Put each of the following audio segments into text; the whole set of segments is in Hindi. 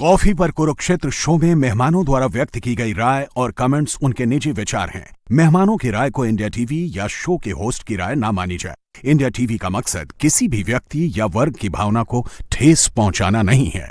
कॉफी पर कुरुक्षेत्र शो में मेहमानों द्वारा व्यक्त की गई राय और कमेंट्स उनके निजी विचार हैं। मेहमानों की राय को इंडिया टीवी या शो के होस्ट की राय ना मानी जाए। इंडिया टीवी का मकसद किसी भी व्यक्ति या वर्ग की भावना को ठेस पहुंचाना नहीं है।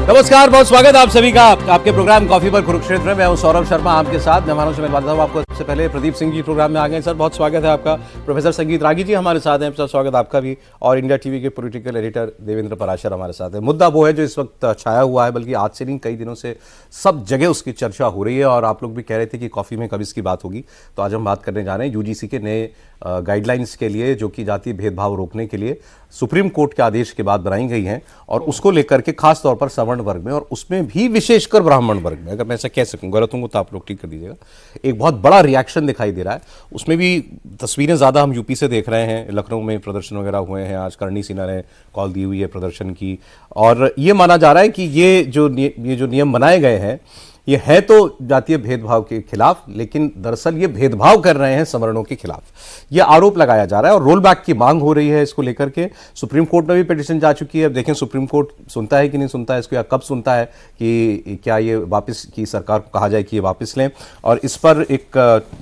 नमस्कार, बहुत स्वागत आप सभी का आपके प्रोग्राम कॉफी पर कुरुक्षेत्र में। मैं हूं सौरभ शर्मा, आपके साथ मेहमानों से मिलवाता हूं आपको। सबसे पहले प्रदीप सिंह जी प्रोग्राम में आ गए। सर, बहुत स्वागत है आपका। प्रोफेसर संगीत रागी जी हमारे साथ हैं, सर स्वागत आपका भी। और इंडिया टीवी के पॉलिटिकल एडिटर देवेंद्र पराशर हमारे साथ है। मुद्दा वो है जो इस वक्त छाया हुआ है, बल्कि आज से नहीं कई दिनों से सब जगह उसकी चर्चा हो रही है। और आप लोग भी कह रहे थे कि कॉफी में कब इसकी बात होगी, तो आज हम बात करने जा रहे हैं यूजीसी के नए गाइडलाइंस के लिए, जो कि जातीय भेदभाव रोकने के लिए सुप्रीम कोर्ट के आदेश के बाद बनाई गई हैं। और उसको लेकर के खास तौर पर सवर्ण वर्ग में, और उसमें भी विशेषकर ब्राह्मण वर्ग में, अगर मैं ऐसा कह सकूं, गलत हूं तो आप लोग ठीक कर दीजिएगा, एक बहुत बड़ा रिएक्शन दिखाई दे रहा है। उसमें भी तस्वीरें ज़्यादा हम यूपी से देख रहे हैं। लखनऊ में प्रदर्शन वगैरह हुए हैं। आज करणी सिन्हा ने कॉल दी हुई है प्रदर्शन की। और ये माना जा रहा है कि ये जो नियम बनाए गए हैं, ये है तो जातीय भेदभाव के खिलाफ, लेकिन दरअसल ये भेदभाव कर रहे हैं सवर्णों के खिलाफ, ये आरोप लगाया जा रहा है। और रोल बैक की मांग हो रही है इसको लेकर के। सुप्रीम कोर्ट में भी पिटीशन जा चुकी है। अब देखें सुप्रीम कोर्ट सुनता है कि नहीं सुनता है इसको, या कब सुनता है कि क्या ये वापस की सरकार को कहा जाए कि ये वापस लें। और इस पर एक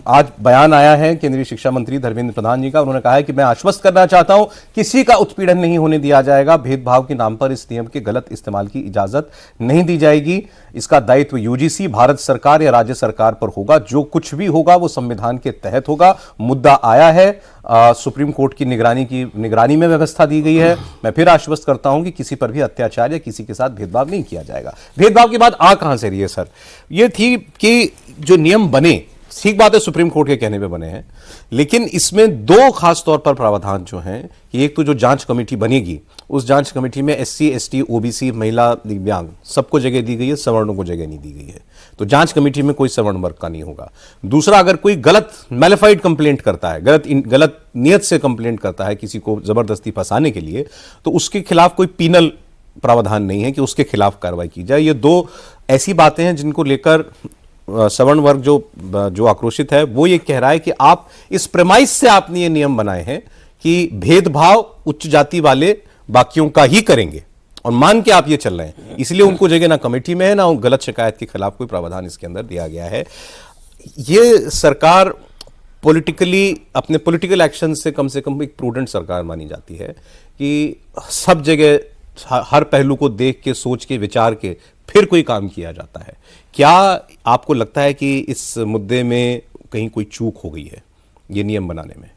आज बयान आया है केंद्रीय शिक्षा मंत्री धर्मेंद्र प्रधान जी का। उन्होंने कहा है कि मैं आश्वस्त करना चाहता हूं, किसी का उत्पीड़न नहीं होने दिया जाएगा। भेदभाव के नाम पर इस नियम के गलत इस्तेमाल की इजाजत नहीं दी जाएगी। इसका दायित्व यूजीसी, भारत सरकार या राज्य सरकार पर होगा। जो कुछ भी होगा वो संविधान के तहत होगा। मुद्दा आया है, सुप्रीम कोर्ट की निगरानी में व्यवस्था दी गई है। मैं फिर आश्वस्त करता हूं कि किसी पर भी अत्याचार या किसी के साथ भेदभाव नहीं किया जाएगा। भेदभाव की बात आ कहां से रही है सर? ये थी कि जो नियम बने, ठीक बात है सुप्रीम कोर्ट के कहने पे बने हैं, लेकिन इसमें दो खास तौर पर प्रावधान जो हैं कि एक तो जो जांच कमेटी बनेगी, उस जांच कमेटी में SC, ST, OBC, महिला, दिव्यांग सबको जगह दी गई है, सवर्णों को जगह नहीं दी गई है। तो जांच कमेटी में कोई सवर्ण वर्ग का नहीं होगा। दूसरा, अगर कोई गलत मैलिफाइड कंप्लेंट करता है, गलत नियत से कंप्लेंट करता है किसी को जबरदस्ती फंसाने के लिए, तो उसके खिलाफ कोई पीनल प्रावधान नहीं है कि उसके खिलाफ कार्रवाई की जाए। ये दो ऐसी बातें हैं जिनको लेकर सवर्ण वर्ग जो आक्रोशित है, वो ये कह रहा है कि आप इस प्रेमाइस से आपने ये नियम बनाए हैं कि भेदभाव उच्च जाति वाले बाकियों का ही करेंगे, और मान के आप ये चल रहे हैं, इसलिए उनको जगह ना कमेटी में है, ना गलत शिकायत के खिलाफ कोई प्रावधान इसके अंदर दिया गया है। ये सरकार पॉलिटिकली, अपने पॉलिटिकल एक्शन से कम एक प्रूडेंट सरकार मानी जाती है कि सब जगह हर पहलू को देख के, सोच के, विचार के फिर कोई काम किया जाता है। क्या आपको लगता है कि इस मुद्दे में कहीं कोई चूक हो गई है ये नियम बनाने में?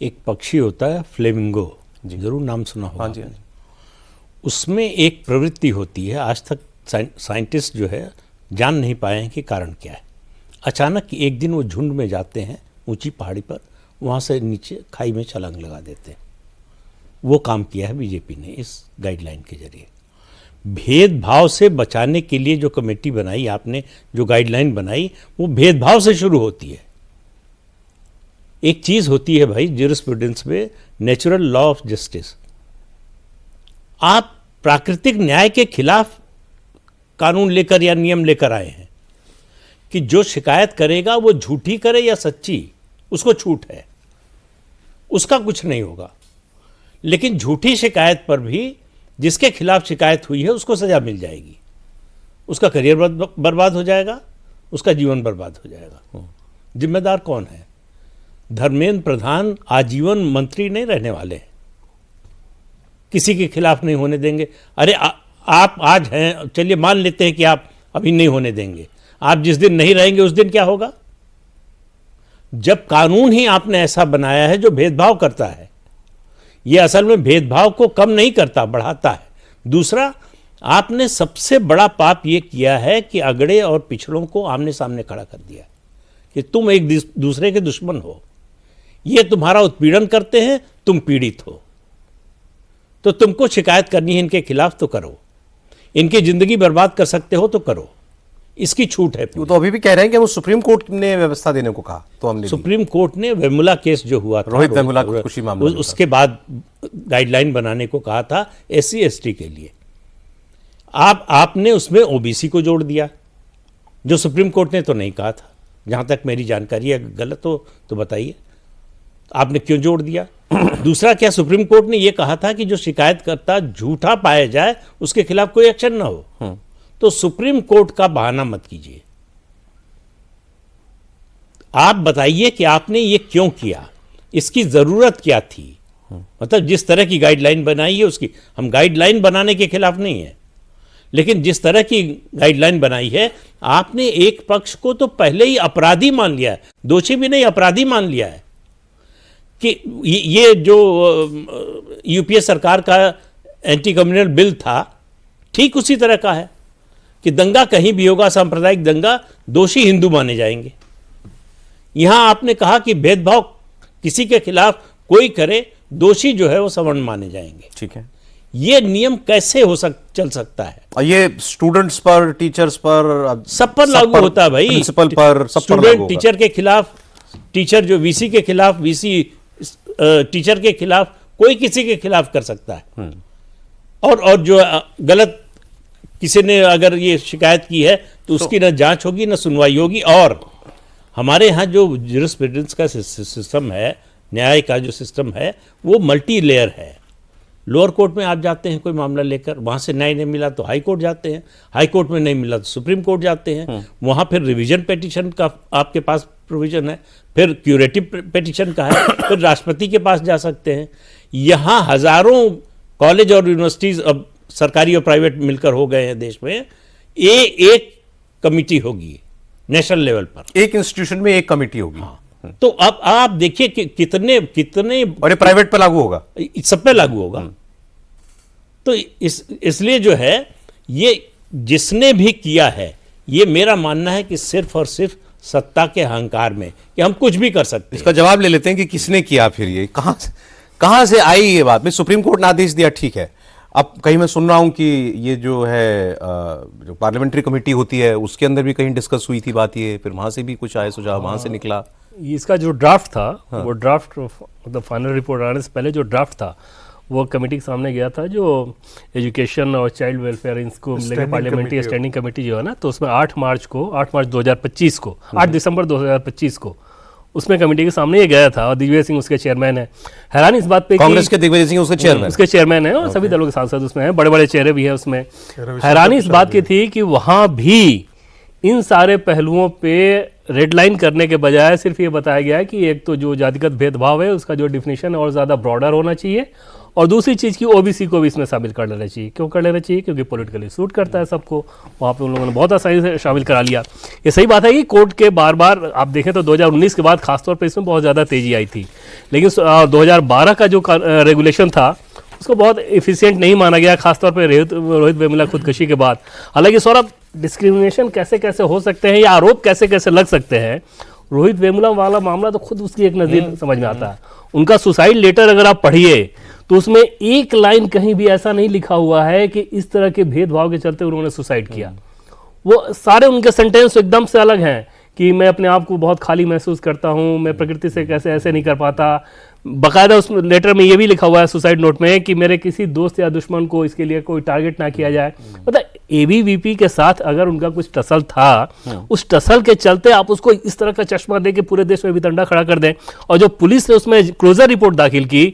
एक पक्षी होता है फ्लेमिंगो, जरूर नाम सुना होगा। हाँ जी। उसमें एक प्रवृत्ति होती है, आज तक साइंटिस्ट जो है जान नहीं पाए हैं कि कारण क्या है। अचानक एक दिन वो झुंड में जाते हैं ऊंची पहाड़ी पर, वहाँ से नीचे खाई में छलांग लगा देते हैं। वो काम किया है बीजेपी ने इस गाइडलाइन के जरिए। भेदभाव से बचाने के लिए जो कमेटी बनाई आपने, जो गाइडलाइन बनाई, वो भेदभाव से शुरू होती है। एक चीज होती है भाई ज्यूरिस्प्रूडेंस में, नेचुरल लॉ ऑफ जस्टिस। आप प्राकृतिक न्याय के खिलाफ कानून लेकर या नियम लेकर आए हैं कि जो शिकायत करेगा वो झूठी करे या सच्ची, उसको छूट है, उसका कुछ नहीं होगा। लेकिन झूठी शिकायत पर भी जिसके खिलाफ शिकायत हुई है उसको सजा मिल जाएगी, उसका करियर बर्बाद हो जाएगा, उसका जीवन बर्बाद हो जाएगा। जिम्मेदार कौन है? धर्मेंद्र प्रधान आजीवन मंत्री नहीं रहने वाले हैं, किसी के खिलाफ नहीं होने देंगे। अरे आप आज हैं, चलिए मान लेते हैं कि आप अभी नहीं होने देंगे, आप जिस दिन नहीं रहेंगे उस दिन क्या होगा? जब कानून ही आपने ऐसा बनाया है जो भेदभाव करता है, ये असल में भेदभाव को कम नहीं करता, बढ़ाता है। दूसरा, आपने सबसे बड़ा पाप ये किया है कि अगड़े और पिछड़ों को आमने सामने खड़ा कर दिया कि तुम एक दूसरे के दुश्मन हो, ये तुम्हारा उत्पीड़न करते हैं, तुम पीड़ित हो, तो तुमको शिकायत करनी है इनके खिलाफ तो करो, इनकी जिंदगी बर्बाद कर सकते हो तो करो, इसकी छूट है। तो अभी भी कह रहे हैं कि वो सुप्रीम कोर्ट ने व्यवस्था देने को कहा, तो हमने सुप्रीम कोर्ट ने वेमुला केस जो हुआ था, रोहित वेमुला खुशी मामला, उसके बाद गाइडलाइन बनाने को कहा था SC, ST के लिए। आपने उसमें OBC को जोड़ दिया, जो सुप्रीम कोर्ट ने तो नहीं कहा था। जहाँ तक मेरी जानकारी है, गलत हो तो बताइए, आपने क्यों जोड़ दिया? दूसरा, क्या सुप्रीम कोर्ट ने यह कहा था कि जो शिकायतकर्ता झूठा पाया जाए उसके खिलाफ कोई एक्शन ना हो? तो सुप्रीम कोर्ट का बहाना मत कीजिए, आप बताइए कि आपने ये क्यों किया, इसकी जरूरत क्या थी? मतलब जिस तरह की गाइडलाइन बनाई है उसकी, हम गाइडलाइन बनाने के खिलाफ नहीं है, लेकिन जिस तरह की गाइडलाइन बनाई है, आपने एक पक्ष को तो पहले ही अपराधी मान लिया है, दोषी भी नहीं अपराधी मान लिया है कि ये जो यूपीए सरकार का एंटी कम्युनल बिल था ठीक उसी तरह का है कि दंगा कहीं भी होगा, सांप्रदायिक दंगा, दोषी हिंदू माने जाएंगे। यहां आपने कहा कि भेदभाव किसी के खिलाफ कोई करे, दोषी जो है वो सवर्ण माने जाएंगे। ठीक है, ये नियम कैसे चल सकता है? और ये स्टूडेंट्स पर, टीचर्स पर, सब पर लागू होता है भाई, प्रिंसिपल पर, सब पर लागू स्टूडेंट होगा। टीचर के खिलाफ, टीचर जो वीसी के खिलाफ, वीसी टीचर के खिलाफ, कोई किसी के खिलाफ कर सकता है। और जो गलत किसी ने अगर ये शिकायत की है तो उसकी ना जांच होगी ना सुनवाई होगी। और हमारे यहाँ जो ज्यूरिस्प्रूडेंस का सिस्टम है, न्याय का जो सिस्टम है, वो मल्टी लेयर है। लोअर कोर्ट में आप जाते हैं कोई मामला लेकर, वहाँ से न्याय नहीं मिला तो हाई कोर्ट जाते हैं, हाई कोर्ट में नहीं मिला तो सुप्रीम कोर्ट जाते हैं, वहाँ फिर रिवीजन पिटीशन का आपके पास प्रोविजन है, फिर क्यूरेटिव पिटीशन का है, फिर राष्ट्रपति के पास जा सकते हैं। यहाँ हजारों कॉलेज और यूनिवर्सिटीज अब सरकारी और प्राइवेट मिलकर हो गए हैं देश में, एक कमिटी होगी नेशनल लेवल पर, एक इंस्टीट्यूशन में एक कमिटी होगी। तो अब आप देखिए कि कितने और ये प्राइवेट पे लागू होगा, सब पे लागू होगा। तो इसलिए जो है ये जिसने भी किया है, ये मेरा मानना है कि सिर्फ और सिर्फ सत्ता के अहंकार में कि हम कुछ भी कर सकते हैं। इसका जवाब ले लेते हैं कि किसने किया, फिर ये कहां से आई ये बात? मैं सुप्रीम कोर्ट ने आदेश दिया, ठीक है, अब कहीं मैं सुन रहा हूं कि ये जो है जो पार्लियामेंट्री कमेटी होती है उसके अंदर भी कहीं डिस्कस हुई थी बात, ये फिर वहां से भी कुछ आए सुझाव, वहां से निकला। इसका जो ड्राफ्ट था, वो ड्राफ्ट मतलब फाइनल रिपोर्ट आने से पहले जो ड्राफ्ट था वो कमेटी के सामने गया था, जो एजुकेशन और चाइल्ड वेलफेयर इनको लेकर पार्लियामेंट्री स्टैंडिंग कमेटी जो है ना, तो उसमें 8 मार्च 2025 को 8 दिसंबर 2025 को उसमें कमेटी के सामने ये गया था, और दिग्विजय सिंह उसके चेयरमैन है। हैरानी इस बात पे, कांग्रेस के दिग्विजय सिंह उसके चेयरमैन है, और सभी दलों के सांसद उसमें हैं, बड़े बड़े चेहरे भी हैं उसमें। हैरानी इस बात की थी कि वहां भी इन सारे पहलुओं पे रेड लाइन करने के बजाय सिर्फ ये बताया गया है कि एक तो जो जातिगत भेदभाव है उसका जो डिफिनेशन और ज़्यादा ब्रॉडर होना चाहिए, और दूसरी चीज़ की ओबीसी को भी इसमें शामिल कर लेना चाहिए। क्यों कर लेना चाहिए? क्योंकि पॉलिटिकली सूट करता है सबको, वहाँ पे उन लोगों ने बहुत आसानी से शामिल करा लिया। ये सही बात है कि कोर्ट के बार बार आप देखें तो 2019 के बाद खासतौर पर इसमें बहुत ज़्यादा तेज़ी आई थी, लेकिन 2012 का जो रेगुलेशन था उसको बहुत एफिशिएंट नहीं माना गया, खासतौर पर रोहित वेमुला खुदकुशी के बाद। हालांकि सौरभ, डिस्क्रिमिनेशन कैसे कैसे हो सकते हैं या आरोप कैसे कैसे लग सकते हैं, रोहित वेमुला वाला मामला तो खुद उसकी एक नज़ीर समझ में आता है। उनका सुसाइड लेटर अगर आप पढ़िए तो उसमें एक लाइन कहीं भी ऐसा नहीं लिखा हुआ है कि इस तरह के भेदभाव के चलते उन्होंने सुसाइड किया। वो सारे उनके सेंटेंस एकदम से अलग हैं कि मैं अपने आप को बहुत खाली महसूस करता हूँ, मैं प्रकृति से कैसे ऐसे नहीं कर पाता। बाकायदा उस लेटर में ये भी लिखा हुआ है सुसाइड नोट में कि मेरे किसी दोस्त या दुश्मन को इसके लिए कोई टारगेट ना किया जाए। मतलब एबीवीपी के साथ अगर उनका कुछ टसल था, उस टसल के चलते आप उसको इस तरह का चश्मा दे के पूरे देश में भी डंडा खड़ा कर दें। और जो पुलिस ने उसमें क्लोजर रिपोर्ट दाखिल की,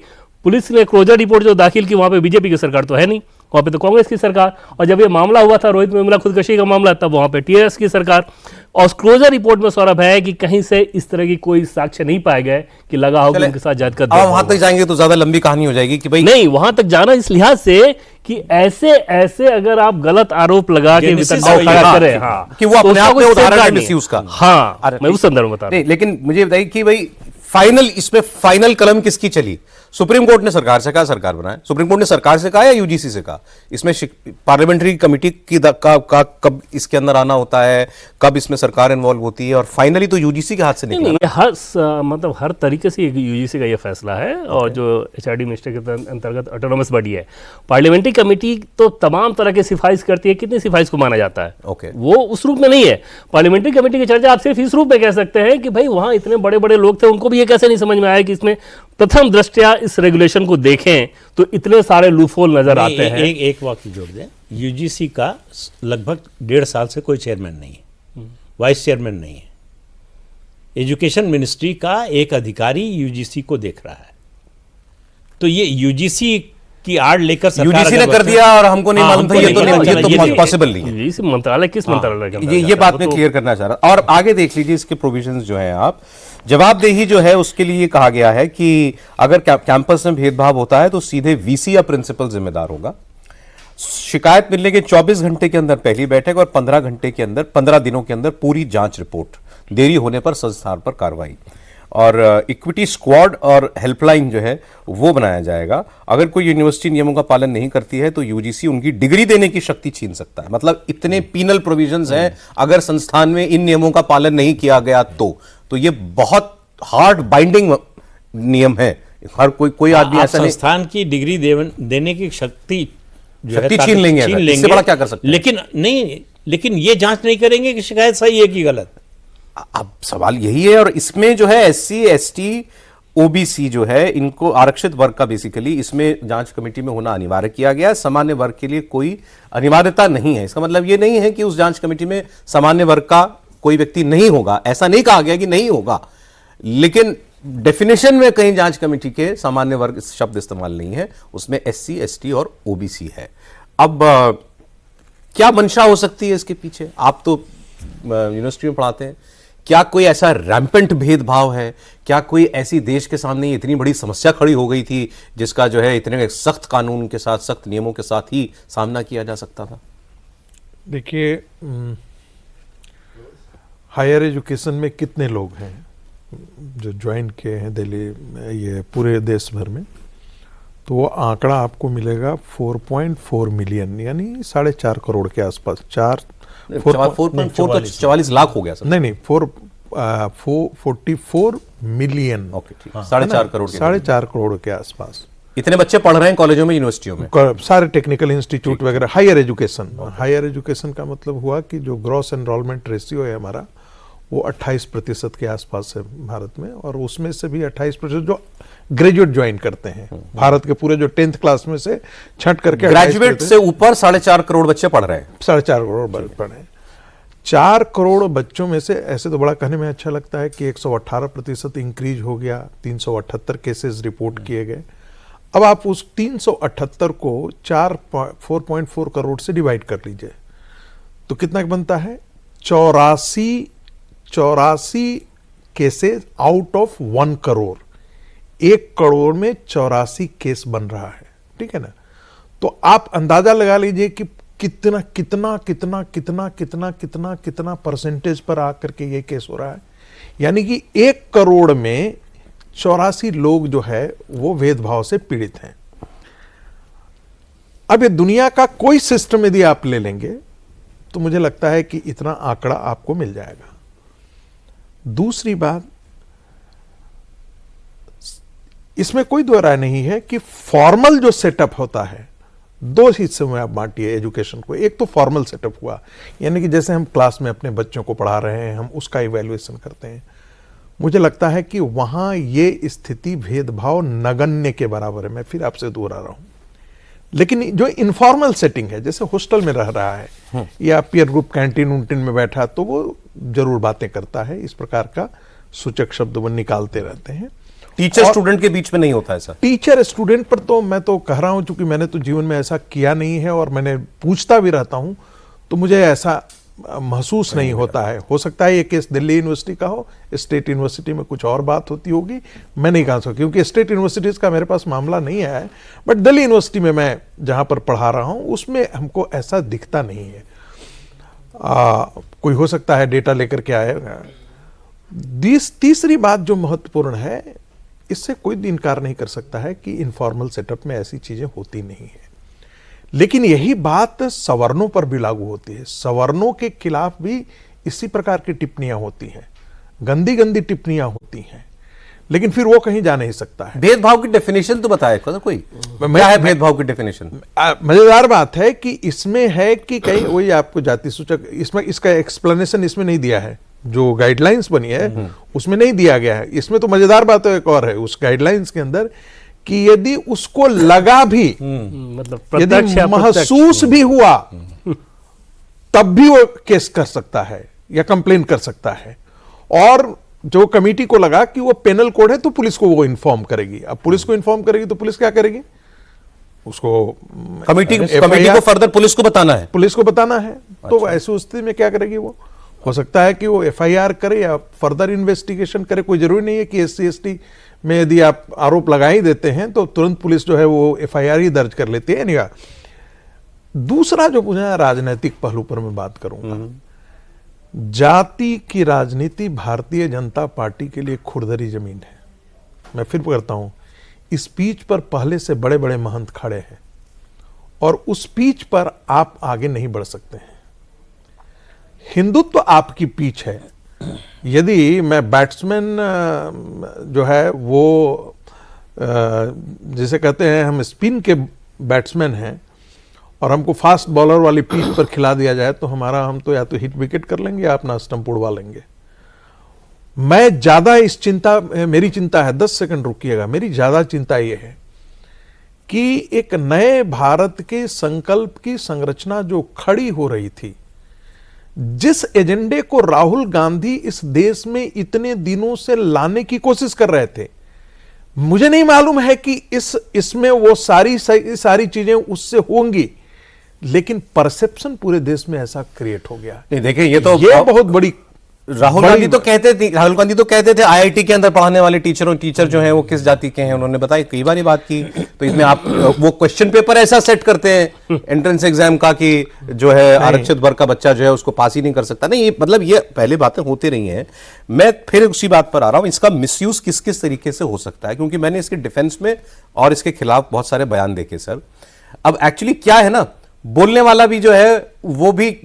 पुलिस ने क्लोजर रिपोर्ट जो दाखिल की, वहां पे बीजेपी की सरकार तो है नहीं, वहां पे तो कांग्रेस की सरकार। और जब ये मामला हुआ था रोहित वेमुला खुदकुशी का मामला, तब वहां पे टीआरएस की सरकार। और क्लोजर रिपोर्ट में सौरभ है कि कहीं से इस तरह की कोई साक्ष्य नहीं पाए गए कि लगा होगा उनके साथ जात का। वहां तक जाएंगे तो ज्यादा लंबी कहानी हो जाएगी कि भाई नहीं, वहां तक जाना इस लिहाज से कि ऐसे अगर आप गलत आरोप लगा के खड़ा करें, हाँ, कि वो अपने आप में उदाहरण है मिसयूज का। हाँ, मैं उस संदर्भ में बता रहा हूं। लेकिन मुझे बताइए कि भाई इसमें फाइनल कलम किसकी चली? सुप्रीम कोर्ट ने सरकार से कहा सरकार बनाए, सुप्रीम कोर्ट ने सरकार से कहा या यूजीसी से कहा? इसमें पार्लियामेंट्री कमेटी की कब इसके अंदर आना होता है, कब इसमें सरकार इन्वॉल्व होती है, और फाइनली तो यूजीसी के हाथ से निकला। मतलब हर तरीके से यूजीसी का यह फैसला है। और जो एचआरडी मिनिस्टर के अंतर्गत ऑटोनोमस बॉडी है, पार्लियामेंट्री कमेटी तो तमाम तरह की सिफारिश करती है। कितनी सिफारिश को माना जाता है? वो उस रूप में नहीं है। पार्लियामेंट्री कमेटी की चर्चा आप सिर्फ इस रूप में कह सकते हैं कि भाई वहां इतने बड़े बड़े लोग थे, उनको भी ये कैसे नहीं समझ में आया कि इसमें प्रथम दृष्टया इस रेगुलेशन को देखें तो इतने सारे लूपहोल नजर आते हैं। एक वाक्य जोड़ दें, यूजीसी का लगभग 1.5 साल से कोई चेयरमैन नहीं है, वाइस चेयरमैन नहीं है। एजुकेशन मिनिस्ट्री का एक अधिकारी यूजीसी को देख रहा है। तो ये यूजीसी की आड़ लेकर सरकार यूजीसी ने कर दिया और हमको नहीं मालूम था, ये तो पॉसिबल नहीं है। इस मंत्रालय किस मंत्रालय का ये बात मैं क्लियर करना चाह रहा। और आगे देख लीजिए इसके प्रोविजंस जो हैं, आप जवाबदेही जो है उसके लिए कहा गया है कि अगर कैंपस में भेदभाव होता है तो सीधे वीसी या प्रिंसिपल जिम्मेदार होगा। शिकायत मिलने के 24 घंटे के अंदर पहली बैठक और 15 घंटे के अंदर 15 दिनों के अंदर पूरी जांच रिपोर्ट, देरी होने पर संस्थान पर कार्रवाई। और इक्विटी स्क्वाड और हेल्पलाइन जो है वो बनाया जाएगा। अगर कोई यूनिवर्सिटी नियमों का पालन नहीं करती है तो यूजीसी उनकी डिग्री देने की शक्ति छीन सकता है। मतलब इतने पीनल प्रोविजंस हैं अगर संस्थान में इन नियमों का पालन नहीं किया गया तो ये बहुत हार्ड बाइंडिंग नियम है। हर कोई आदमी ऐसा नहीं, संस्थान की डिग्री देने की शक्ति जो है छीन लेंगे। इससे बड़ा क्या कर सकते हैं? लेकिन ये जांच नहीं करेंगे कि शिकायत सही है कि गलत। अब सवाल यही है। और इसमें जो है एससी, एसटी, ओबीसी जो है इनको आरक्षित वर्ग का बेसिकली इसमें जांच कमेटी में होना अनिवार्य किया गया है। सामान्य वर्ग के लिए कोई अनिवार्यता नहीं है। इसका मतलब ये नहीं है कि उस जांच कमेटी में सामान्य वर्ग का कोई व्यक्ति नहीं होगा, ऐसा नहीं कहा गया कि नहीं होगा, लेकिन डेफिनेशन में कहीं जांच कमेटी के सामान्य वर्ग शब्द इस्तेमाल नहीं है, उसमें एससी, एसटी और ओबीसी है। अब क्या मंशा हो सकती है इसके पीछे? आप तो यूनिवर्सिटी में पढ़ाते हैं, क्या कोई ऐसा रैम्पेंट भेदभाव है? क्या कोई ऐसी देश के सामने इतनी बड़ी समस्या खड़ी हो गई थी जिसका जो है इतने सख्त कानून के साथ, सख्त नियमों के साथ ही सामना किया जा सकता था? देखिए, हायर एजुकेशन में कितने लोग हैं जो ज्वाइन किए हैं दिल्ली, ये पूरे देश भर में, तो वो आंकड़ा आपको मिलेगा 4.4 मिलियन, यानी 4.5 करोड़ के आसपास। 44 लाख हो गया सर। नहीं 44 मिलियन। ओके, ठीक, 4.5 करोड़, 4.5 करोड़ के आसपास इतने बच्चे पढ़ रहे हैं कॉलेजों में, यूनिवर्सिटियों में, सारे टेक्निकल इंस्टीट्यूट वगैरह। हायर एजुकेशन का मतलब हुआ कि जो ग्रॉस एनरोलमेंट रेशियो है हमारा वो 28% के आसपास है भारत में, और उसमें से भी 28% जो ग्रेजुएट ज्वाइन करते हैं। भारत के पूरे जो 10th क्लास में से छंट करके ग्रेजुएट से ऊपर 4.5 करोड़ बच्चे पढ़ रहे हैं। 4.5 करोड़ पढ़ रहे हैं। 4 करोड़ बच्चों में से, ऐसे तो बड़ा कहने में अच्छा लगता है कि 118% इंक्रीज हो गया, 378 केसेस रिपोर्ट किए गए। अब आप उस 378 को 4.4 करोड़ से डिवाइड कर लीजिए तो कितना बनता है? 84 cases out of 1 crore. 1 crore में 84 केस बन रहा है, ठीक है ना? तो आप अंदाजा लगा लीजिए कि कितना परसेंटेज पर आकर के ये केस हो रहा है। यानी कि 1 करोड़ में 84 लोग जो है वो भेदभाव से पीड़ित हैं। अब ये दुनिया का कोई सिस्टम यदि आप ले लेंगे तो मुझे लगता है कि इतना आंकड़ा आपको मिल जाएगा। दूसरी बात, इसमें कोई दो राय नहीं है कि फॉर्मल जो सेटअप होता है, 2 हिस्सों में आप बांटिए एजुकेशन को। एक तो फॉर्मल सेटअप हुआ, यानी कि जैसे हम क्लास में अपने बच्चों को पढ़ा रहे हैं, हम उसका इवैल्यूएशन करते हैं। मुझे लगता है कि वहां ये स्थिति भेदभाव नगण्य के बराबर है। मैं फिर आपसे दोहरा रहा हूं। लेकिन जो इनफॉर्मल सेटिंग है, जैसे हॉस्टल में रह रहा है या पीयर ग्रुप कैंटीन उंटीन में बैठा, तो वो जरूर बातें करता है। इस प्रकार का सूचक शब्द वो निकालते रहते हैं। टीचर स्टूडेंट के बीच में नहीं होता ऐसा। टीचर स्टूडेंट पर तो मैं तो कह रहा हूं, चूंकि मैंने तो जीवन में ऐसा किया नहीं है और मैंने पूछता भी रहता हूं, तो मुझे ऐसा महसूस नहीं होता है। हो सकता है ये केस दिल्ली यूनिवर्सिटी का हो, स्टेट यूनिवर्सिटी में कुछ और बात होती होगी, मैं नहीं कह सकता, क्योंकि स्टेट यूनिवर्सिटीज का मेरे पास मामला नहीं आया है। बट दिल्ली यूनिवर्सिटी में मैं जहां पर पढ़ा रहा हूं उसमें हमको ऐसा दिखता नहीं है। कोई हो सकता है डेटा लेकर के आएगा। तीसरी बात जो महत्वपूर्ण है, इससे कोई भी इनकार नहीं कर सकता है कि इनफॉर्मल सेटअप में ऐसी चीजें होती नहीं है। लेकिन यही बात सवर्णों पर भी लागू होती है। सवर्णों के खिलाफ भी इसी प्रकार की टिप्पणियां होती हैं, गंदी गंदी टिप्पणियां होती हैं, लेकिन फिर वो कहीं जा नहीं सकता है। भेदभाव की डेफिनेशन तो बताए कोई, क्या है भेदभाव की डेफिनेशन? मजेदार बात है कि इसमें है कि कहीं वही आपको जाति सूचक, इसमें इसका एक्सप्लेनेशन इसमें नहीं दिया है। जो गाइडलाइंस बनी है उसमें नहीं दिया गया है। इसमें तो मजेदार बात एक और है उस गाइडलाइंस के अंदर कि यदि उसको लगा भी, मतलब यदि महसूस भी हुआ, तब भी वो केस कर सकता है या कंप्लेन कर सकता है। और जो कमेटी को लगा कि वो पेनल कोड है तो पुलिस को वो इन्फॉर्म करेगी। अब पुलिस को इन्फॉर्म करेगी तो पुलिस क्या करेगी, उसको कमेटी को फर्दर पुलिस को बताना है, पुलिस को बताना है। तो ऐसी स्थिति में क्या करेगी वो, हो सकता है कि वो एफआईआर करे या फर्दर इन्वेस्टिगेशन करे। कोई जरूरी नहीं है कि एससी एसटी में यदि आप आरोप लगा ही देते हैं तो तुरंत पुलिस जो है वो एफआईआर ही दर्ज कर लेती है। नहीं, दूसरा जो मुझे राजनीतिक पहलू पर मैं बात करूंगा, जाति की राजनीति भारतीय जनता पार्टी के लिए खुरदरी जमीन है। मैं फिर करता हूं, इस पीच पर पहले से बड़े बड़े महंत खड़े हैं और उस पीच पर आप आगे नहीं बढ़ सकते हैं। हिंदुत्व आपकी पीच है। यदि मैं बैट्समैन जो है वो जिसे कहते हैं हम स्पिन के बैट्समैन हैं और हमको फास्ट बॉलर वाली पिच पर खिला दिया जाए तो हम तो या तो हिट विकेट कर लेंगे या अपना स्टंप उड़वा लेंगे। मैं ज्यादा मेरी चिंता है, 10 सेकंड रुकिएगा, मेरी ज्यादा चिंता यह है कि एक नए भारत के संकल्प की संरचना जो खड़ी हो रही थी, जिस एजेंडे को राहुल गांधी इस देश में इतने दिनों से लाने की कोशिश कर रहे थे, मुझे नहीं मालूम है कि इसमें वो सारी चीजें उससे होंगी, लेकिन परसेप्शन पूरे देश में ऐसा क्रिएट हो गया। नहीं देखिए, ये बहुत बड़ी राहुल गांधी तो कहते थे आईआईटी के अंदर पढ़ाने वाले टीचर जो हैं वो किस जाति के हैं, उन्होंने बताई कई बार ये बात की। तो इसमें आप वो क्वेश्चन पेपर ऐसा सेट करते हैं एंट्रेंस एग्जाम का कि जो है आरक्षित वर्ग का बच्चा जो है उसको पास ही नहीं कर सकता। नहीं, ये मतलब ये पहले बातें होती रही हैं। मैं फिर उसी बात पर आ रहा हूं, इसका मिसयूज किस किस तरीके से हो सकता है, क्योंकि मैंने इसके डिफेंस में और इसके खिलाफ बहुत सारे बयान देखे सर। अब एक्चुअली क्या है ना, बोलने वाला भी जो है वो भी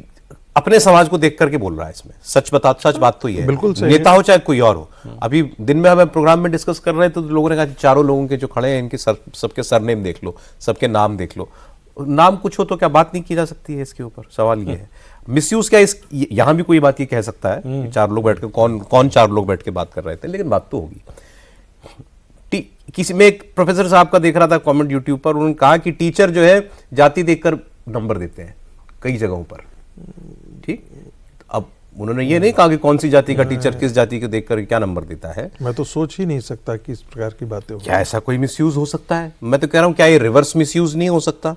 अपने समाज को देख करके बोल रहा है। इसमें सच बात तो ये है, बिल्कुल सही नेता हो चाहे कोई और हो। अभी दिन में हम प्रोग्राम में डिस्कस कर रहे थे तो लोगों ने कहा चारों लोगों के जो खड़े हैं इनके सबके सरनेम देख लो, सबके नाम देख लो। नाम कुछ हो तो क्या बात नहीं की जा सकती है? इसके ऊपर सवाल ये है, मिसयूज क्या यहां भी कोई बात ये कह सकता है कि चार लोग बैठ के कौन चार लोग बैठ के बात कर रहे थे, लेकिन बात तो होगी। किसी में एक प्रोफेसर साहब का देख रहा था कमेंट यूट्यूब पर, उन्होंने कहा कि टीचर जो है जाति देखकर नंबर देते हैं कई जगहों पर। ठीक, अब उन्होंने ये नहीं कहा कि कौन सी जाति का टीचर किस जाति को देखकर क्या नंबर देता है। मैं तो सोच ही नहीं सकता कि इस प्रकार की बातें हो। क्या ऐसा कोई मिसयूज हो सकता है? मैं तो कह रहा हूं क्या ये रिवर्स मिसयूज नहीं हो सकता?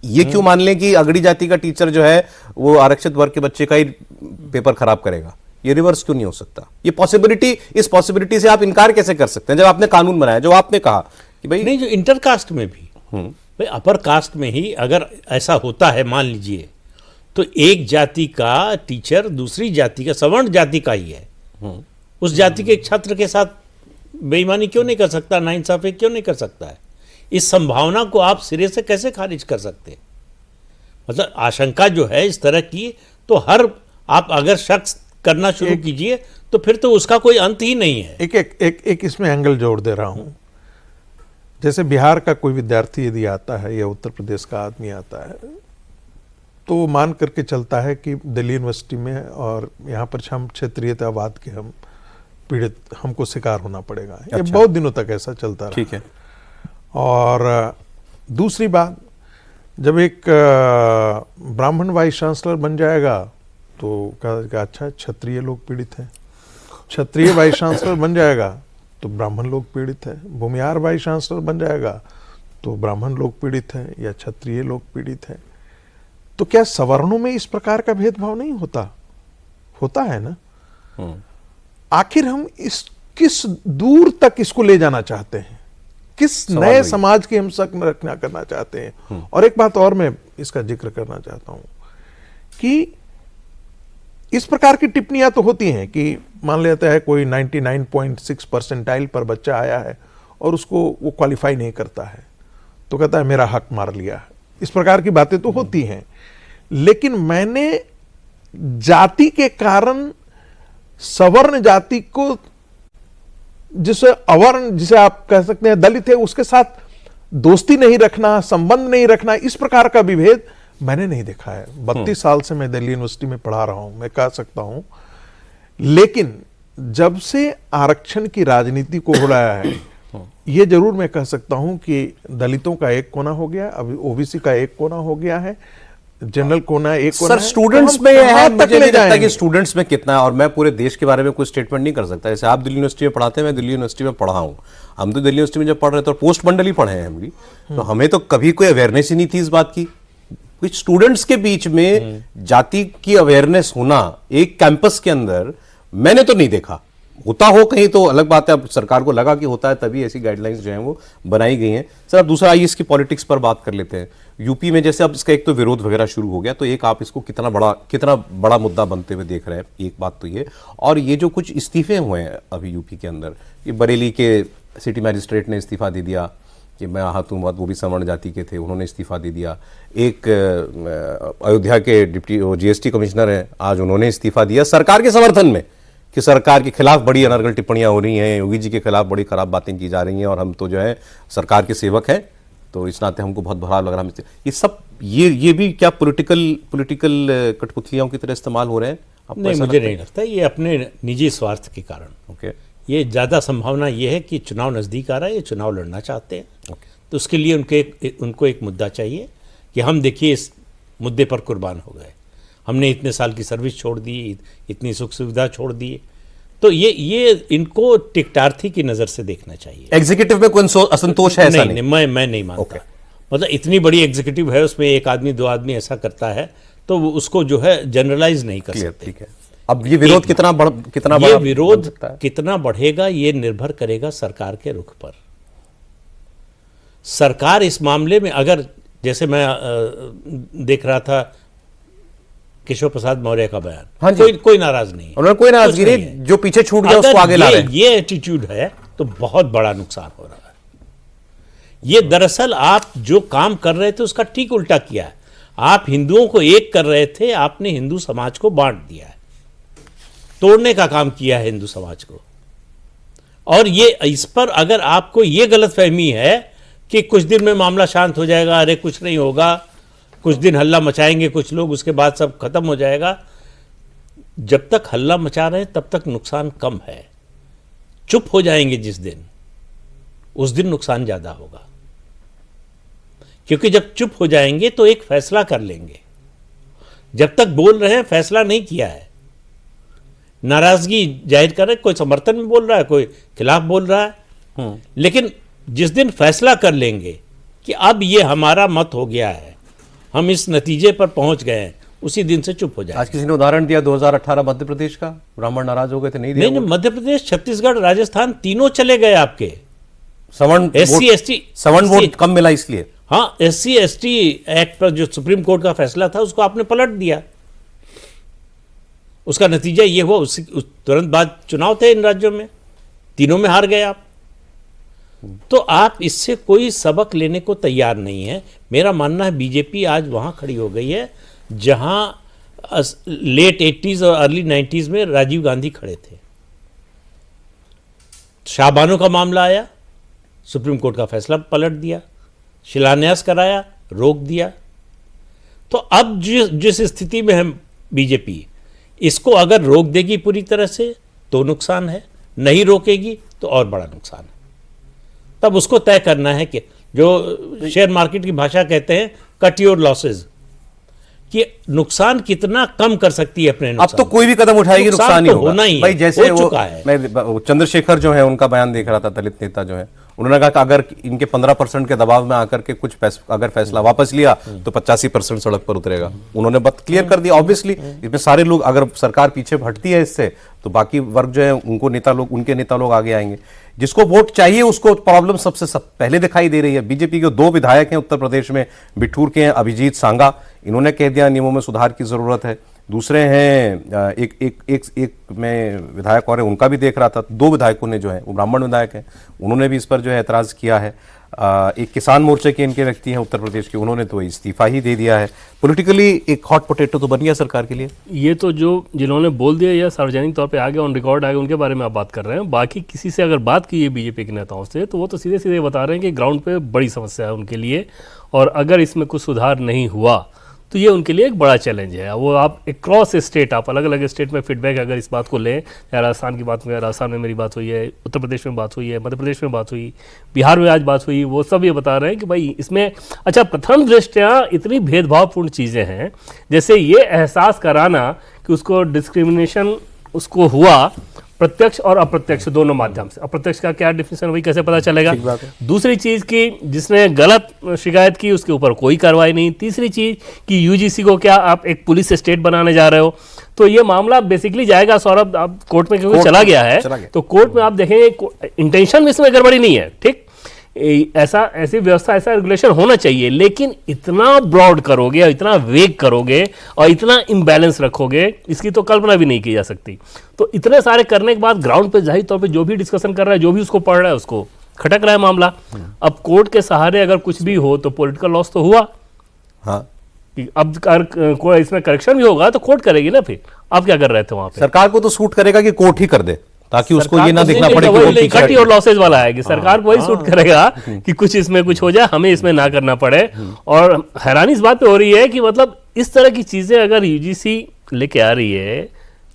ये क्यों मान लें कि अगड़ी जाति का टीचर जो है वो आरक्षित वर्ग के बच्चे का ही पेपर खराब करेगा? ये रिवर्स क्यों नहीं हो सकता? ये इस पॉसिबिलिटी से आप इनकार कैसे कर सकते हैं जब आपने कानून बनाया, जो आपने कहा कि भाई नहीं, जो इंटरकास्ट में भी भाई अपर कास्ट में ही अगर ऐसा होता है, मान लीजिए, तो एक जाति का टीचर दूसरी जाति का सवर्ण जाति का ही है, उस जाति के एक छात्र के साथ बेईमानी क्यों नहीं कर सकता, नाइंसाफी क्यों नहीं कर सकता है? इस संभावना को आप सिरे से कैसे खारिज कर सकते हैं? मतलब आशंका जो है इस तरह की, तो आप अगर शख्स करना शुरू कीजिए तो फिर तो उसका कोई अंत ही नहीं है। एक इसमें एंगल जोड़ दे रहा हूं। जैसे बिहार का कोई विद्यार्थी यदि आता है या उत्तर प्रदेश का आदमी आता है तो मान करके चलता है कि दिल्ली यूनिवर्सिटी में और यहाँ पर हम क्षेत्रीयतावाद के हमको शिकार होना पड़ेगा। अच्छा। ये बहुत दिनों तक ऐसा चलता रहा। ठीक है। और दूसरी बात, जब एक ब्राह्मण वाइस चांसलर बन जाएगा तो कहा अच्छा क्षत्रिय लोग पीड़ित हैं, क्षत्रिय वाइस चांसलर बन जाएगा तो ब्राह्मण लोग पीड़ित है, भूमिहार वाइस चांसलर बन जाएगा तो ब्राह्मण लोग पीड़ित है या क्षत्रिय लोग पीड़ित है। तो क्या सवर्णों में इस प्रकार का भेदभाव नहीं होता है ना? आखिर हम किस दूर तक इसको ले जाना चाहते हैं, किस नए समाज की हम रचना करना चाहते हैं? और एक बात और मैं इसका जिक्र करना चाहता हूं कि इस प्रकार की टिप्पणियां तो होती हैं कि मान लेता है कोई 99.6 परसेंटाइल पर बच्चा आया है और उसको वो क्वालिफाई नहीं करता है तो कहता है मेरा हक मार लिया। इस प्रकार की बातें तो होती हैं, लेकिन मैंने जाति के कारण सवर्ण जाति को, जिसे आप कह सकते हैं दलित है, उसके साथ दोस्ती नहीं रखना, संबंध नहीं रखना, इस प्रकार का विभेद मैंने नहीं देखा है। 32 साल से मैं दिल्ली यूनिवर्सिटी में पढ़ा रहा हूं, मैं कह सकता हूं। लेकिन जब से आरक्षण की राजनीति को हो रहा है, यह जरूर मैं कह सकता हूं कि दलितों का एक कोना हो गया, अभी ओबीसी का एक कोना हो गया है, जनरल कोना एक कोना सर है, स्टूडेंट्स तो में हम यह है, कहाँ तक मुझे ले नहीं लगता जाएंगे? कि स्टूडेंट्स में कितना है, और मैं पूरे देश के बारे में कोई स्टेटमेंट नहीं कर सकता। जैसे आप दिल्ली यूनिवर्सिटी में पढ़ाते हैं, मैं दिल्ली यूनिवर्सिटी में पढ़ा हूँ, हम तो दिल्ली यूनिवर्सिटी में जब पढ़ रहे थे और पोस्ट मंडल ही पढ़े हैं हम भी, तो हमें तो कभी कोई अवेयरनेस ही नहीं थी इस बात की। कुछ स्टूडेंट्स के बीच में जाति की अवेयरनेस होना एक कैंपस के अंदर मैंने तो नहीं देखा। होता हो कहीं तो अलग बात है, अब सरकार को लगा कि होता है तभी ऐसी गाइडलाइंस जो हैं वो बनाई गई हैं। सर अब दूसरा आइए इसकी पॉलिटिक्स पर बात कर लेते हैं। यूपी में जैसे अब इसका एक तो विरोध वगैरह शुरू हो गया, तो एक आप इसको कितना बड़ा मुद्दा बनते हुए देख रहे हैं, एक बात तो ये, और ये जो कुछ इस्तीफे हुए हैं अभी यूपी के अंदर, ये बरेली के सिटी मैजिस्ट्रेट ने इस्तीफा दे दिया कि मैं आहत हूँ, वो भी सवर्ण जाति के थे, उन्होंने इस्तीफा दे दिया। एक अयोध्या के डिप्टी जीएसटी कमिश्नर हैं, आज उन्होंने इस्तीफा दिया सरकार के समर्थन में कि सरकार के खिलाफ बड़ी अनर्गल टिप्पणियां हो रही हैं, योगी जी के खिलाफ बड़ी खराब बातें की जा रही हैं, और हम तो जो है सरकार के सेवक हैं, तो इस नाते हमको बहुत बुरा लग रहा है। ये सब ये भी क्या पॉलिटिकल कठपुतलियों की तरह इस्तेमाल हो रहे हैं? आपको नहीं, ऐसा मुझे लगता है? नहीं लगता। ये अपने निजी स्वार्थ के कारण, ओके, ये ज़्यादा संभावना ये है कि चुनाव नज़दीक आ रहा है, ये चुनाव लड़ना चाहते हैं, तो उसके लिए उनको एक मुद्दा चाहिए कि हम देखिए इस मुद्दे पर कुर्बान हो गए, हमने इतने साल की सर्विस छोड़ दी, इतनी सुख सुविधा छोड़ दी, तो ये इनको टिकटार्थी की नज़र से देखना चाहिए। एग्जीक्यूटिव में कोई असंतोष है? ऐसा नहीं, मैं नहीं मानता। मतलब इतनी बड़ी एग्जीक्यूटिव है, उसमें एक आदमी दो आदमी ऐसा करता है, तो उसको जो है जनरलाइज नहीं कर सकते। ठीक है। अब ये विरोध कितना ये विरोध कितना बढ़ेगा ये निर्भर करेगा सरकार के रुख पर। सरकार इस मामले में, अगर जैसे मैं देख रहा था केशव प्रसाद मौर्य का बयान, हाँ जी, कोई नाराज नहीं है, उन्होंने कोई नाराजगी कुछ नहीं, जो पीछे छूट गया उसको आगे ला रहे हैं। ये एटीट्यूड है तो बहुत बड़ा नुकसान हो रहा है। ये दरअसल आप जो काम कर रहे थे उसका ठीक उल्टा किया है। आप हिंदुओं को एक कर रहे थे, आपने हिंदू समाज को बांट दिया है, तोड़ने का काम किया है हिंदू समाज को। और ये इस पर अगर आपको ये गलतफहमी है कि कुछ दिन में मामला शांत हो जाएगा, अरे कुछ नहीं होगा, कुछ दिन हल्ला मचाएंगे कुछ लोग, उसके बाद सब खत्म हो जाएगा, जब तक हल्ला मचा रहे हैं तब तक नुकसान कम है। चुप हो जाएंगे जिस दिन, उस दिन नुकसान ज्यादा होगा, क्योंकि जब चुप हो जाएंगे तो एक फैसला कर लेंगे। जब तक बोल रहे हैं फैसला नहीं किया है, नाराजगी जाहिर कर रहे, कोई समर्थन में बोल रहा है, कोई खिलाफ बोल रहा है, लेकिन जिस दिन फैसला कर लेंगे कि अब ये हमारा मत हो गया है, हम इस नतीजे पर पहुंच गए हैं, उसी दिन से चुप हो जाए। आज किसी ने उदाहरण दिया 2018 मध्य प्रदेश का, ब्राह्मण नाराज हो गए थे, नहीं दिया नहीं, मध्य प्रदेश, छत्तीसगढ़, राजस्थान तीनों चले गए आपके। सवर्ण SC ST सवर्ण वोट कम मिला इसलिए। हाँ, SC ST एक्ट पर जो सुप्रीम कोर्ट का फैसला था उसको आपने पलट दिया। उसका नतीजा ये हुआ, तुरंत बाद चुनाव थे इन राज्यों में, तीनों में हार गए आप। तो आप इससे कोई सबक लेने को तैयार नहीं है। मेरा मानना है बीजेपी आज वहां खड़ी हो गई है जहां लेट 80s और अर्ली 90s में राजीव गांधी खड़े थे। शाहबानो का मामला आया, सुप्रीम कोर्ट का फैसला पलट दिया, शिलान्यास कराया, रोक दिया। तो अब जिस स्थिति में है बीजेपी, इसको अगर रोक देगी पूरी तरह से तो नुकसान है, नहीं रोकेगी तो और बड़ा नुकसान है। तब उसको तय करना है कि जो शेयर मार्केट की भाषा कहते हैं कट योर लॉसेज, कि नुकसान कितना कम कर सकती है अपने नुकसान। अब तो कोई भी कदम उठाएगी नुकसान ही तो होगा। होना ही भाई है, जैसे हो वो चुका है। मैं चंद्रशेखर जो है उनका बयान देख रहा था, दलित नेता जो है, उन्होंने कहा कि अगर इनके 15% के दबाव में आकर के कुछ अगर फैसला वापस लिया तो 85% सड़क पर उतरेगा। उन्होंने बात क्लियर कर दिया। ऑब्वियसली इसमें सारे लोग, अगर सरकार पीछे हटती है इससे, तो बाकी वर्ग जो है उनके नेता लोग आगे आएंगे। जिसको वोट चाहिए उसको प्रॉब्लम सबसे पहले दिखाई दे रही है। बीजेपी के 2 विधायक हैं उत्तर प्रदेश में, बिठूर के हैं अभिजीत सांगा, इन्होंने कह दिया नियमों में सुधार की जरूरत है। दूसरे हैं एक में विधायक और है, उनका भी देख रहा था, 2 विधायकों ने जो है वो ब्राह्मण विधायक हैं, उन्होंने भी इस पर जो है एतराज किया है। एक किसान मोर्चे के इनके व्यक्ति हैं उत्तर प्रदेश के, उन्होंने तो इस्तीफा ही दे दिया है। पॉलिटिकली एक हॉट पोटैटो तो बन गया सरकार के लिए। ये तो जिन्होंने बोल दिया या सार्वजनिक तौर पे आ गया, ऑन रिकॉर्ड आ गया, उनके बारे में आप बात कर रहे हैं। बाकी किसी से अगर बात की है बीजेपी के नेताओं से, तो वो तो सीधे सीधे बता रहे हैं कि ग्राउंड पे बड़ी समस्या है उनके लिए, और अगर इसमें कुछ सुधार नहीं हुआ तो ये उनके लिए एक बड़ा चैलेंज है। वो आप एक क्रॉस स्टेट, आप अलग अलग स्टेट में फीडबैक अगर इस बात को लें, या राजस्थान की बात में, राजस्थान में मेरी बात हुई है, उत्तर प्रदेश में बात हुई है, मध्य प्रदेश में बात हुई, बिहार में आज बात हुई, वो सब ये बता रहे हैं कि भाई इसमें अच्छा प्रथम दृष्टया इतनी भेदभावपूर्ण चीज़ें हैं, जैसे ये एहसास कराना कि उसको डिस्क्रिमिनेशन उसको हुआ प्रत्यक्ष और अप्रत्यक्ष दोनों माध्यम से। अप्रत्यक्ष का क्या डिफिनेशन वही कैसे पता चलेगा। दूसरी चीज की जिसने गलत शिकायत की उसके ऊपर कोई कार्रवाई नहीं। तीसरी चीज कि यूजीसी को क्या आप एक पुलिस स्टेट बनाने जा रहे हो। तो ये मामला बेसिकली जाएगा सौरभ, अब कोर्ट में क्योंकि चला गया, तो कोर्ट में आप देखेंगे इंटेंशन में इसमें गड़बड़ी नहीं है, ठीक, ऐसी व्यवस्था, ऐसा रेगुलेशन होना चाहिए, लेकिन इतना ब्रॉड करोगे और इतना वेग करोगे और इतना इम्बैलेंस रखोगे, इसकी तो कल्पना भी नहीं की जा सकती। तो इतने सारे करने के बाद ग्राउंड पे जाहिर तौर पे जो भी डिस्कशन कर रहा है, जो भी उसको पढ़ रहा है, उसको खटक रहा है मामला। अब कोर्ट के सहारे अगर कुछ भी हो तो पॉलिटिकल लॉस तो हुआ। हाँ, अब इसमें करेक्शन भी होगा तो कोर्ट करेगी ना। फिर आप क्या कर रहे थे वहां पे? सरकार को तो सूट करेगा कि कोर्ट ही कर दे, ताकि उसको ये ना देखना पड़े कि इकट्ठी और लॉसेज वाला है कि सरकार को वही सूट करेगा कि कुछ इसमें कुछ हो जाए, हमें इसमें ना करना पड़े। और हैरानी इस बात पे हो रही है कि मतलब इस तरह की चीजें अगर यूजीसी लेके आ रही है,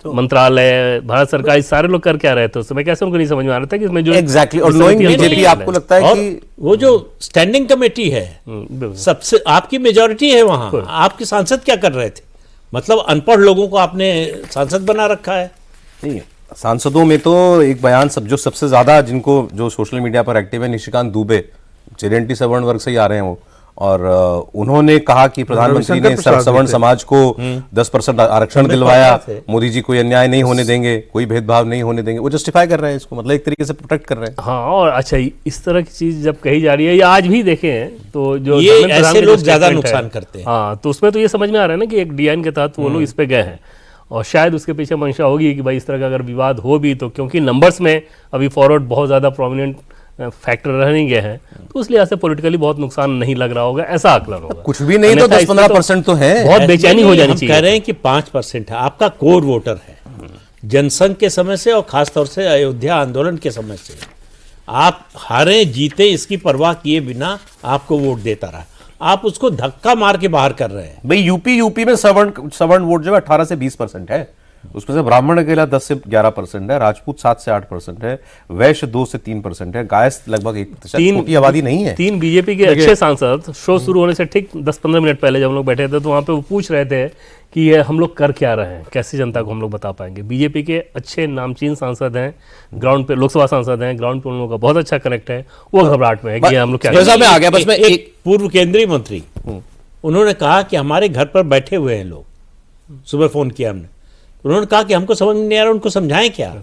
तो मंत्रालय, भारत सरकार, इस सारे लोग कर क्या रहे थे उस समय, कैसे उनको नहीं समझ में आ रहा था कि इसमें जो एग्जैक्टली। और नोइंग बीजेपी, आपको लगता है कि वो जो स्टैंडिंग कमेटी है सबसे आपकी मेजॉरिटी है वहां, आपके सांसद क्या कर रहे थे? मतलब अनपढ़ लोगों को आपने सांसद बना रखा है। नहीं, सांसदों में तो एक बयान जो सबसे ज्यादा जिनको जो सोशल मीडिया पर एक्टिव है, निशिकांत दुबे, जेएनटी सवर्ण वर्ग से ही आ रहे हैं वो, और उन्होंने कहा कि प्रधानमंत्री ने सवर्ण समाज को 10% आरक्षण दिलवाया, मोदी जी कोई अन्याय नहीं होने देंगे, कोई भेदभाव नहीं होने देंगे। वो जस्टिफाई कर रहे हैं इसको, मतलब एक तरीके से प्रोटेक्ट कर रहे हैं। हाँ, और अच्छा इस तरह की चीज जब कही जा रही है, या आज भी देखें तो जो ये ऐसे लोग ज्यादा नुकसान करते हैं। हाँ, तो उसमें तो ये समझ में आ रहा है ना कि एक डीएन के तहत वो लोग इस पे गए हैं, और शायद उसके पीछे मंशा होगी कि भाई इस तरह का अगर विवाद हो भी तो, क्योंकि नंबर्स में अभी फॉरवर्ड बहुत ज़्यादा प्रोमिनेंट फैक्टर रह नहीं गए हैं, तो उस लिहाज से पॉलिटिकली बहुत नुकसान नहीं लग रहा होगा, ऐसा आकलन होगा। कुछ भी नहीं तो 10-15% तो है। बहुत बेचैनी हो जानी चाहिए। कह रहे हैं कि 5% है, आपका कोर वोटर है। जनसंघ के समय से और खासतौर से अयोध्या आंदोलन के समय से आप हारे जीते इसकी परवाह किए बिना आपको वोट देता रहा, आप उसको धक्का मार के बाहर कर रहे हैं। भाई यूपी में सवर्ण वोट जो है 18 से 20% है, उसमें से ब्राह्मण अकेला 10 से 11% है, राजपूत 7 से 8% है, वैश्य 2 से 3% है, गायस लगभग 1%। छोटी आबादी नहीं है। 3 बीजेपी के अच्छे सांसद शो शुरू होने से ठीक 10-15 मिनट पहले जब हम लोग बैठे थे तो वहां पे वो पूछ रहे थे कि ये हम लोग कर क्या रहे हैं, कैसे जनता को हम लोग बता पाएंगे। बीजेपी के अच्छे नामचीन सांसद हैं, ग्राउंड पे लोकसभा सांसद हैं, ग्राउंड पे उन लोगों का बहुत अच्छा कनेक्ट है, वो घबराहट में है कि हम लोग क्या। में आ गया बस मैं एक पूर्व केंद्रीय मंत्री, उन्होंने कहा कि हमारे घर पर बैठे हुए हैं लोग, सुबह फोन किया हमने, उन्होंने कहा कि हमको समझ नहीं आ रहा, उनको समझाएं क्या।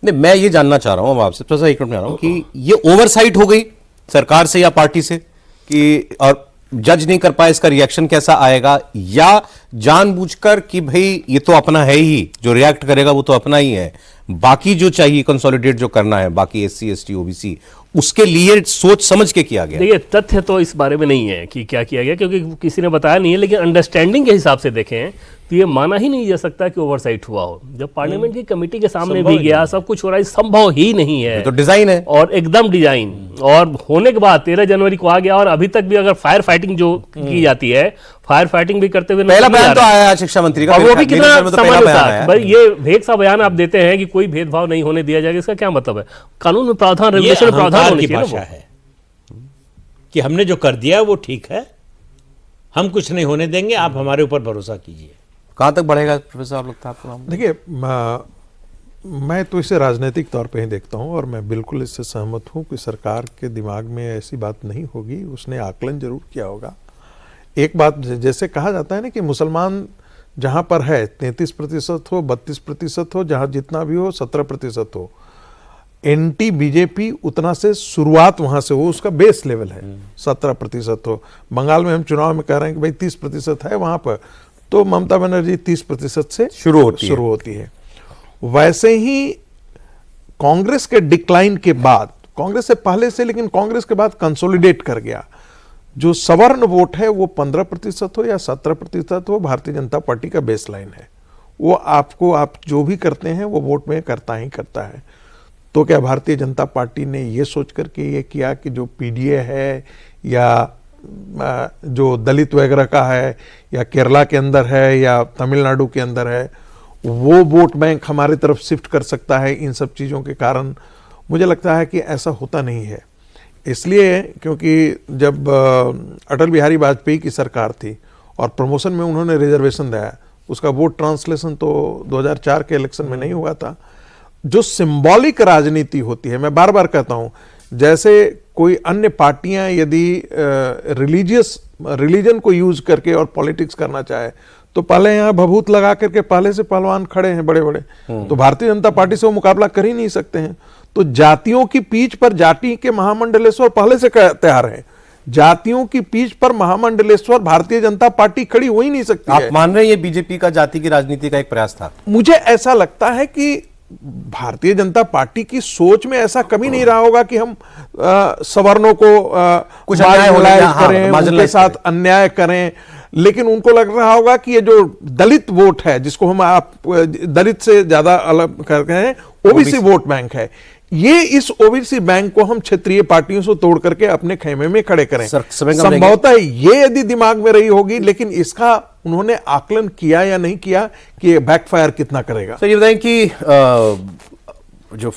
नहीं, मैं ये जानना चाह रहा हूं आपसे, थोड़ा सा एक मिनट में आ रहा हूं कि ये ओवरसाइट हो गई सरकार से या पार्टी से, कि और जज नहीं कर पाए, इसका रिएक्शन कैसा आएगा, या जानबूझकर कि भाई ये तो अपना है ही, जो रिएक्ट करेगा वो तो अपना ही है, बाकी जो चाहिए कंसोलिडेट जो करना है, बाकी SC ST OBC, उसके लिए सोच समझ के किया गया। देखिए, तथ्य तो इस बारे में नहीं है कि क्या किया गया, क्योंकि किसी ने बताया नहीं है, लेकिन अंडरस्टैंडिंग के हिसाब से देखें तो ये माना ही नहीं जा सकता कि ओवरसाइट हुआ हो। जब पार्लियामेंट की कमेटी के सामने भी गया, सब कुछ हो रहा है, संभव ही नहीं है। तो डिजाइन है, और एकदम डिजाइन, और होने के बाद 13 जनवरी को आ गया, और अभी तक भी अगर फायर फाइटिंग जो की जाती है, फायर फाइटिंग भी करते हुए पहला बयान तो आया शिक्षा मंत्री का, और वो भी कितना समानुसार। भाई ये भेद सा बयान आप देते हैं कि कोई भेदभाव नहीं होने दिया जाएगा, इसका क्या मतलब है? कानून में प्रावधान, रेगुलेशन में प्रावधान होनी चाहिए है कि हमने जो कर दिया वो ठीक है, हम कुछ नहीं होने देंगे, आप हमारे ऊपर भरोसा कीजिए। कहां तक बढ़ेगा प्रोफेसर, आप लगता है आपको? देखिए, मैं तो इसे राजनीतिक तौर पे ही देखता हूं, और मैं बिल्कुल इससे सहमत हूं कि सरकार के दिमाग में ऐसी बात नहीं होगी, उसने आकलन जरूर किया होगा। एक बात जैसे कहा जाता है ना कि मुसलमान जहां पर है 33% हो, 32% हो, जहां जितना भी हो, 17% हो, एंटी बीजेपी उतना से शुरुआत वहां से हो, उसका बेस लेवल है 17% हो। बंगाल में हम चुनाव में कह रहे हैं कि भाई 30% है वहां पर, तो ममता बनर्जी 30% से शुरू होती है। वैसे ही कांग्रेस के डिक्लाइन के बाद, कांग्रेस से पहले से, लेकिन कांग्रेस के बाद कंसोलिडेट कर गया, जो सवर्ण वोट है वो 15% हो या 17% हो, भारतीय जनता पार्टी का बेस लाइन है। वो आपको, आप जो भी करते हैं वो वोट में करता ही करता है। तो क्या भारतीय जनता पार्टी ने ये सोच करके ये किया कि जो PDA है या जो दलित वगैरह का है या केरला के अंदर है या तमिलनाडु के अंदर है, वो वोट बैंक हमारी तरफ शिफ्ट कर सकता है इन सब चीज़ों के कारण। मुझे लगता है कि ऐसा होता नहीं है, इसलिए क्योंकि जब अटल बिहारी वाजपेयी की सरकार थी और प्रमोशन में उन्होंने रिजर्वेशन दिया, उसका वोट ट्रांसलेशन तो 2004 के इलेक्शन में नहीं हुआ था। जो सिंबॉलिक राजनीति होती है, मैं बार बार कहता हूं, जैसे कोई अन्य पार्टियां यदि रिलीजन को यूज करके और पॉलिटिक्स करना चाहे तो पहले यहां भभूत लगा करके पहले से पहलवान खड़े हैं बड़े बड़े, तो भारतीय जनता पार्टी से वो मुकाबला कर ही नहीं सकते हैं। तो जातियों की पीठ पर जाति के महामंडलेश्वर पहले से तैयार हैं, जातियों की पीठ पर महामंडलेश्वर भारतीय जनता पार्टी खड़ी हो ही नहीं सकती आप है। मान रहे हैं ये बीजेपी का जाति की राजनीति का एक प्रयास था? मुझे ऐसा लगता है कि भारतीय जनता पार्टी की सोच में ऐसा कभी नहीं रहा होगा कि हम सवर्णों को कुछ अन्याय हो गया, हाँ, करें, उनके marginalize साथ अन्याय करें, लेकिन उनको लग रहा होगा कि ये जो दलित वोट है, जिसको हम आप दलित से ज्यादा अलग कर रहे हैं, ओबीसी वोट बैंक है, ये इस ओबीसी बैंक को हम क्षेत्रीय पार्टियों से तोड़ करके अपने खेमे में खड़े करें। संभवतः ये यदि दिमाग में रही होगी, लेकिन इसका उन्होंने आकलन किया या नहीं किया कि बैकफायर कितना करेगा। सर ये बताएं कि जो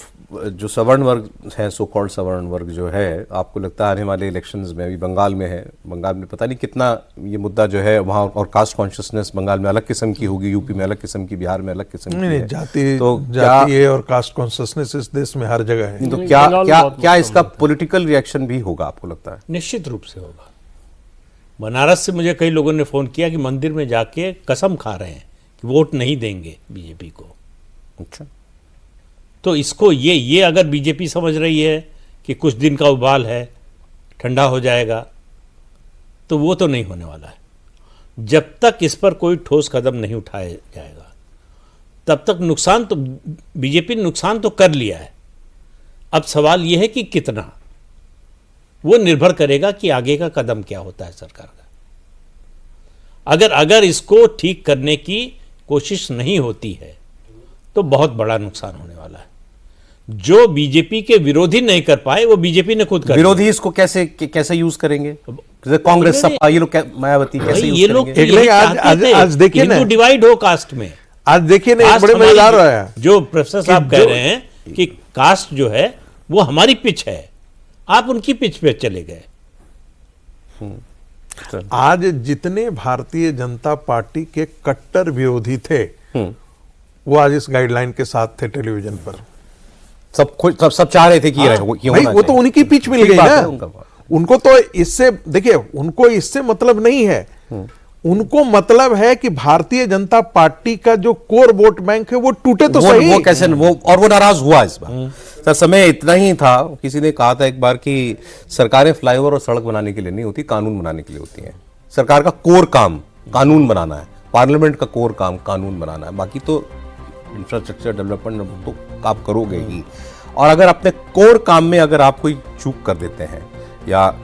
सवर्ण वर्ग है, सो कॉल्ड सवर्ण वर्ग जो है, आपको लगता है आने वाले इलेक्शंस में, अभी बंगाल में है, बंगाल में पता नहीं कितना ये मुद्दा जो है वहाँ, और कास्ट कॉन्शियसनेस बंगाल में अलग किस्म की होगी, यूपी में अलग किस्म की, बिहार में अलग किस्म की है। जाति और कास्ट कॉन्शियसनेस इस देश में हर जगह है। तो क्या इसका पॉलिटिकल रिएक्शन भी होगा आपको लगता है? निश्चित रूप से होगा। बनारस से मुझे कई लोगों ने फ़ोन किया कि मंदिर में जाके कसम खा रहे हैं कि वोट नहीं देंगे बीजेपी को। अच्छा, तो इसको ये अगर बीजेपी समझ रही है कि कुछ दिन का उबाल है, ठंडा हो जाएगा, तो वो तो नहीं होने वाला है। जब तक इस पर कोई ठोस कदम नहीं उठाया जाएगा तब तक नुकसान तो बीजेपी ने नुकसान तो कर लिया है। अब सवाल यह है कि कितना, वो निर्भर करेगा कि आगे का कदम क्या होता है सरकार का। अगर इसको ठीक करने की कोशिश नहीं होती है तो बहुत बड़ा नुकसान होने वाला है। जो बीजेपी के विरोधी नहीं कर पाए वो बीजेपी ने खुद कर। विरोधी इसको कैसे यूज करेंगे? कांग्रेस, सपा, ये लोग, मायावती कैसे यूज ये लोग करेंगे? आज देखिए ना, डिवाइड हो कास्ट में। आज देखिए ना, बड़े मजेदार है जो प्रोफेसर साहब कह रहे हैं कि कास्ट जो है वो हमारी पिच है, आप उनकी पिच पे चले गए। आज जितने भारतीय जनता पार्टी के कट्टर विरोधी थे वो आज इस गाइडलाइन के साथ थे टेलीविजन पर। सब चाह रहे थे कि भाई वो तो उनकी पिच मिल गई ना। उनको तो इससे, देखिए, उनको इससे मतलब नहीं है, उनको मतलब है कि भारतीय जनता पार्टी का जो कोर वोट बैंक है वो टूटे तो सही। वो कैसे और वो नाराज हुआ इस बार। सर समय इतना ही था। किसी ने कहा था एक बार कि सरकारें फ्लाईओवर और सड़क बनाने के लिए नहीं होती, कानून बनाने के लिए होती हैं। सरकार का कोर काम कानून बनाना है, पार्लियामेंट का कोर काम कानून बनाना है, बाकी तो इंफ्रास्ट्रक्चर डेवलपमेंट तो आप करोगे ही। और अगर अपने कोर काम में अगर आप कोई चूक कर देते हैं या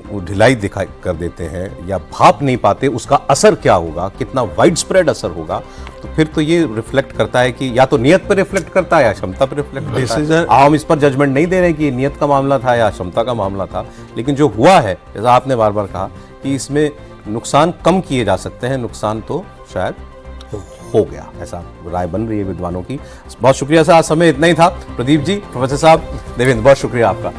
वो ढिलाई दिखाई कर देते हैं या भाप नहीं पाते, उसका असर क्या होगा, कितना वाइड स्प्रेड असर होगा, तो फिर तो ये रिफ्लेक्ट करता है कि या तो नियत पर रिफ्लेक्ट करता है या क्षमता पर रिफ्लेक्ट करता है। हम इस पर जजमेंट नहीं दे रहे कि नियत का मामला था या क्षमता का मामला था, लेकिन जो हुआ है, जैसा आपने बार बार कहा कि इसमें नुकसान कम किए जा सकते हैं, नुकसान तो शायद हो गया, ऐसा राय बन रही है विद्वानों की। बहुत शुक्रिया सर, आज समय इतना ही था। प्रदीप जी, प्रोफेसर साहब, देवेंद्र, बहुत शुक्रिया आपका।